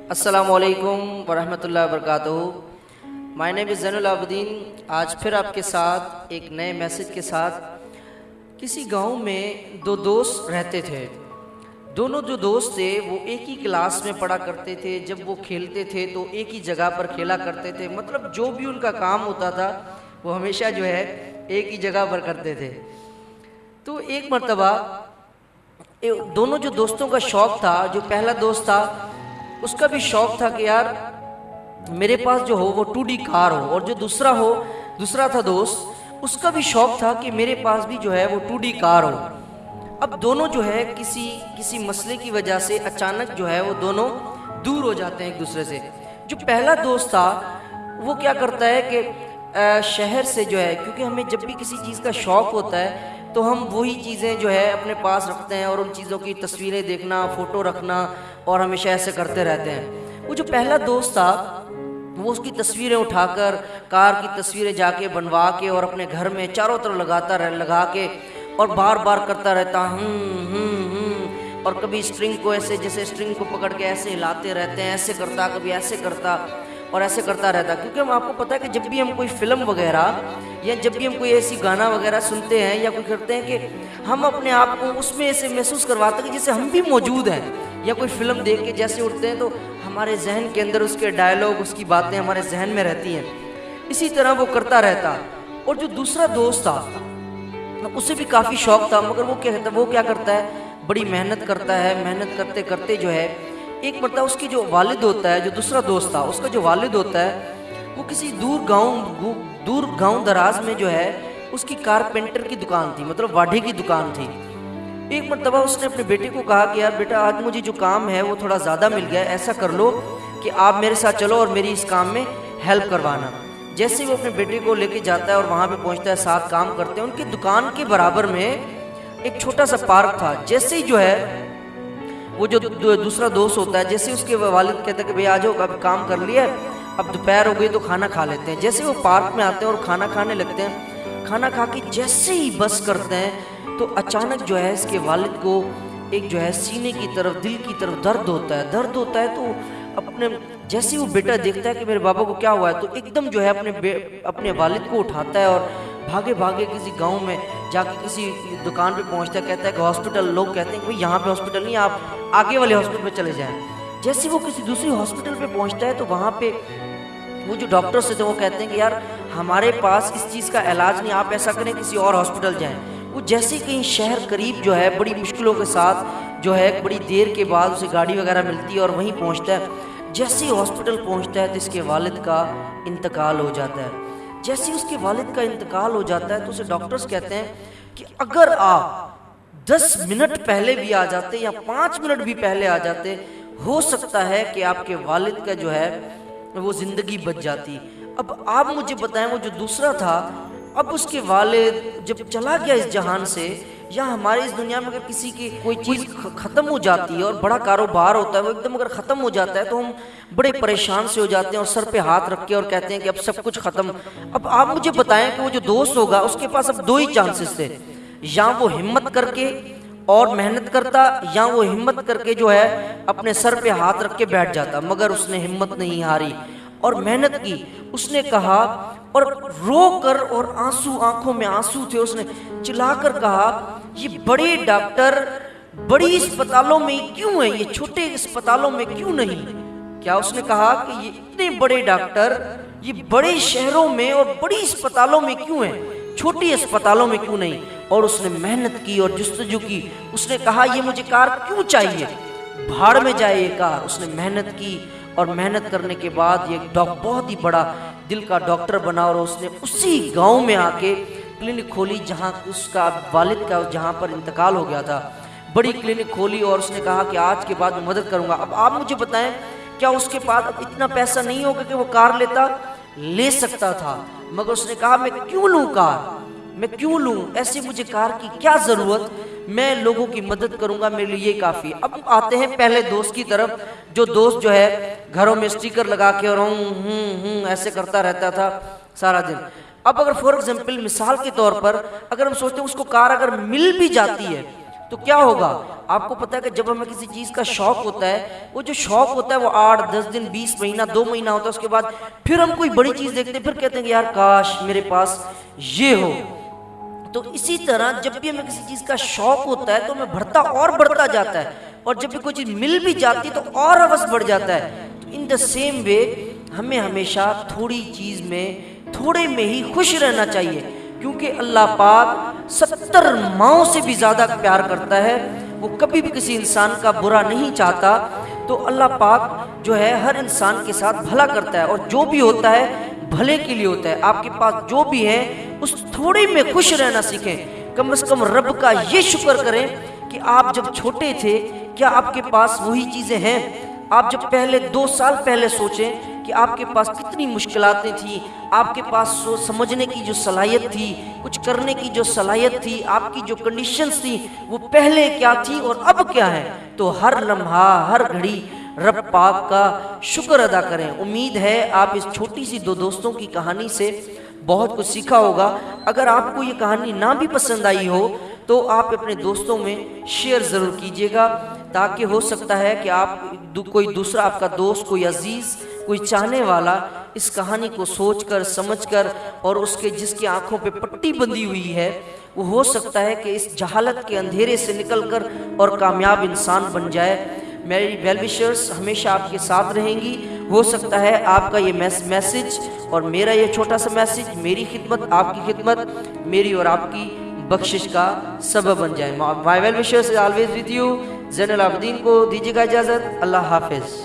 अस्सलामुअलैकुम वरहमतुल्लाहि वबरकातुहू। My name is ज़ैन उल अब्दीन। आज फिर आपके साथ एक नए मैसेज के साथ। किसी गांव में दो दोस्त रहते थे। दोनों जो दोस्त थे वो एक ही क्लास में पढ़ा करते थे। जब वो खेलते थे तो एक ही जगह पर खेला करते थे, मतलब जो भी उनका काम होता था वो हमेशा जो है एक ही जगह पर करते थे। तो एक मर्तबा दोनों जो दोस्तों का शौक़ था, जो पहला दोस्त था उसका भी शौक़ था कि यार मेरे पास जो हो वो 2D कार हो, और जो दूसरा था दोस्त, उसका भी शौक़ था कि मेरे पास भी जो है वो 2D कार हो। अब दोनों जो है किसी मसले की वजह से अचानक जो है वो दोनों दूर हो जाते हैं एक दूसरे से। जो पहला दोस्त था वो क्या करता है कि शहर से जो है, क्योंकि हमें जब भी किसी चीज़ का शौक़ होता है तो हम वही चीज़ें जो है अपने पास रखते हैं और उन चीज़ों की तस्वीरें देखना, फ़ोटो रखना, और हमेशा ऐसे करते रहते हैं। वो जो पहला दोस्त था वो उसकी तस्वीरें उठाकर, कार की तस्वीरें जाके बनवा के और अपने घर में चारों तरफ लगा के और बार बार करता रहता और कभी स्ट्रिंग को ऐसे, जैसे स्ट्रिंग को पकड़ के ऐसे हिलाते रहते हैं, ऐसे करता, कभी ऐसे करता और ऐसे करता रहता। क्योंकि हम आपको पता है कि जब भी हम कोई फिल्म वगैरह या जब भी हम कोई ऐसी गाना वगैरह सुनते हैं या कोई करते हैं कि हम अपने आप को उसमें ऐसे महसूस करवाते हैं कि जैसे हम भी मौजूद हैं, या कोई फिल्म देख के जैसे उठते हैं तो हमारे जहन के अंदर उसके डायलॉग, उसकी बातें हमारे जहन में रहती हैं। इसी तरह वो करता रहता। और जो दूसरा दोस्त था उसे भी काफ़ी शौक़ था, मगर वो क्या करता है, बड़ी मेहनत करता है। मेहनत करते करते जो है एक मरतबा उसकी जो वालिद होता है, जो दूसरा दोस्त था उसका जो वालिद होता है वो किसी दूर गांव दराज में जो है उसकी कारपेंटर की दुकान थी, मतलब वाढे की दुकान थी। एक मरतबा उसने अपने बेटे को कहा कि यार बेटा, आज मुझे जो काम है वो थोड़ा ज़्यादा मिल गया है, ऐसा कर लो कि आप मेरे साथ चलो और मेरी इस काम में हेल्प करवाना। जैसे ही वो अपने बेटे को लेके जाता है और वहाँ पे पहुँचता है, साथ काम करते हैं। उनकी दुकान के बराबर में एक छोटा सा पार्क था। जैसे ही जो है वो जो दूसरा दोस्त होता है, जैसे उसके वालिद कहते हैं कि भाई आ जाओ, अब काम कर लिया, अब दोपहर हो गई तो खाना खा लेते हैं। जैसे वो पार्क में आते हैं और खाना खाने लगते हैं, खाना खा के जैसे ही बस करते हैं तो अचानक जो है इसके वालिद को एक जो है सीने की तरफ, दिल की तरफ दर्द होता है। तो अपने जैसे वो बेटा देखता है कि मेरे बाबा को क्या हुआ है, तो एकदम जो है अपने वालिद को उठाता है और भागे भागे किसी गांव में जाके किसी दुकान पे पहुंचता है। कहता है कि हॉस्पिटल, लोग कहते हैं कि भाई यहाँ पे हॉस्पिटल नहीं, आप आगे वाले हॉस्पिटल में चले जाएं। जैसे वो किसी दूसरी हॉस्पिटल पे पहुंचता है तो वहाँ पे वो जो डॉक्टर्स थे वो कहते हैं कि यार हमारे पास इस चीज़ का इलाज नहीं, आप ऐसा करें किसी और हॉस्पिटल जाएँ। वो जैसे कहीं शहर करीब जो है बड़ी मुश्किलों के साथ जो है बड़ी देर के बाद उसे गाड़ी वगैरह मिलती है और वहीं पहुँचता है। जैसे ही हॉस्पिटल पहुँचता है तो इसके वालिद का इंतकाल हो जाता है। जैसे ही उसके वालिद का इंतकाल हो जाता है तो उसे डॉक्टर्स कहते हैं कि अगर आप 10 मिनट पहले भी आ जाते या 5 मिनट भी पहले आ जाते, हो सकता है कि आपके वालिद का जो है वो ज़िंदगी बच जाती। अब आप मुझे बताएं, वो जो दूसरा था, अब उसके वालिद जब चला गया इस जहान से, या हमारे इस दुनिया में अगर किसी की कोई चीज़ ख़त्म हो जाती है और बड़ा कारोबार होता है, वो एकदम अगर ख़त्म हो जाता है तो हम बड़े परेशान से हो जाते हैं और सर पे हाथ रख के और कहते हैं कि अब सब कुछ ख़त्म। अब आप मुझे बताएं कि वो जो दोस्त होगा उसके पास अब दो ही चांसेस थे, या वो हिम्मत करके और मेहनत करता, या वो हिम्मत करके जो है अपने सर पे हाथ रख के बैठ जाता। मगर उसने हिम्मत नहीं हारी और मेहनत की। उसने कहा और रो कर, और आंसू, आंखों में आंसू थे, उसने चिल्लाकर कहा, ये बड़े डॉक्टर बड़ी अस्पतालों में क्यों है, ये छोटे अस्पतालों में क्यों नहीं। क्या उसने कहा कि ये इतने बड़े डॉक्टर ये बड़े शहरों में और बड़ी अस्पतालों में क्यों है, छोटी अस्पतालों में क्यों नहीं। और उसने मेहनत की और जुस्तजू की। उसने कहा ये मुझे कार क्यों चाहिए, भाड़ में जाए ये कार। उसने मेहनत की और मेहनत करने के बाद ये बहुत ही बड़ा दिल का डॉक्टर बना, और उसने उसी गांव में आके क्लिनिक खोली जहां उसका वालिद का जहां पर इंतकाल हो गया था। बड़ी क्लिनिक खोली और उसने कहा कि आज के बाद मैं मदद करूंगा। अब आप मुझे बताएं, क्या उसके पास अब इतना पैसा नहीं होगा कि वो कार ले सकता था, मगर उसने कहा मैं क्यों लूँ कार, मैं क्यों लूँ, ऐसे मुझे कार की क्या ज़रूरत, मैं लोगों की मदद करूंगा, मेरे लिए ये काफ़ी। अब आते हैं पहले दोस्त की तरफ। जो दोस्त जो है घरों में स्टिकर लगा के और ऐसे करता रहता था सारा दिन। अब अगर फॉर एग्जाम्पल, मिसाल के तौर पर, अगर हम सोचते हैं उसको कार अगर मिल भी जाती है तो क्या होगा। आपको पता है कि जब हमें किसी चीज़ का शौक़ होता है, वो जो शौक़ होता है वो 8-10 दिन, 20 महीना, 2 महीना होता है, उसके बाद फिर हम कोई बड़ी चीज़ देखते हैं, फिर कहते हैं कि यार काश मेरे पास ये हो। तो इसी तरह जब भी हमें किसी चीज़ का शौक़ होता है तो हमें बढ़ता जाता है, और जब भी कोई चीज़ मिल भी जाती है तो और हवस बढ़ जाता है। तो इन द सेम वे हमें हमेशा थोड़ी चीज़ में, थोड़े में ही खुश रहना चाहिए, क्योंकि अल्लाह पाक 70 माओं से भी ज़्यादा प्यार करता है। वो कभी भी किसी इंसान का बुरा नहीं चाहता। तो अल्लाह पाक जो है हर इंसान के साथ भला करता है, और जो भी होता है भले के लिए होता है। आपके पास जो भी है उस थोड़े में खुश रहना सीखें। कम से कम रब का ये शुक्र करें कि आप जब छोटे थे, क्या आपके पास वही चीज़ें हैं? आप जब पहले 2 साल पहले सोचें कि आपके पास कितनी मुश्किलातें थी, आपके पास समझने की जो सलाहियत थी, कुछ करने की जो सलाहियत थी, आपकी जो कंडीशंस थी, वो पहले क्या थी और अब क्या है। तो हर लम्हा, हर घड़ी रब पाक का शुक्र अदा करें। उम्मीद है आप इस छोटी सी 2 दोस्तों की कहानी से बहुत कुछ सीखा होगा। अगर आपको ये कहानी ना भी पसंद आई हो तो आप अपने दोस्तों में शेयर ज़रूर कीजिएगा, ताकि हो सकता है कि आप कोई दूसरा आपका दोस्त, कोई अजीज़, कोई चाहने वाला इस कहानी को सोचकर, समझकर, और उसके जिसकी आंखों पे पट्टी बंधी हुई है, वो हो सकता है कि इस जहालत के अंधेरे से निकलकर और कामयाब इंसान बन जाए। मेरी वेल विशर्स हमेशा आपके साथ रहेंगी। हो सकता है आपका ये मैसेज और मेरा ये छोटा सा मैसेज, मेरी खिदमत, आपकी खिदमत, मेरी और आपकी बख्शिश का सबब बन जाए। My well wishers always with you. Zain ul Abidin को दीजिएगा इजाज़त। अल्लाह हाफिज़।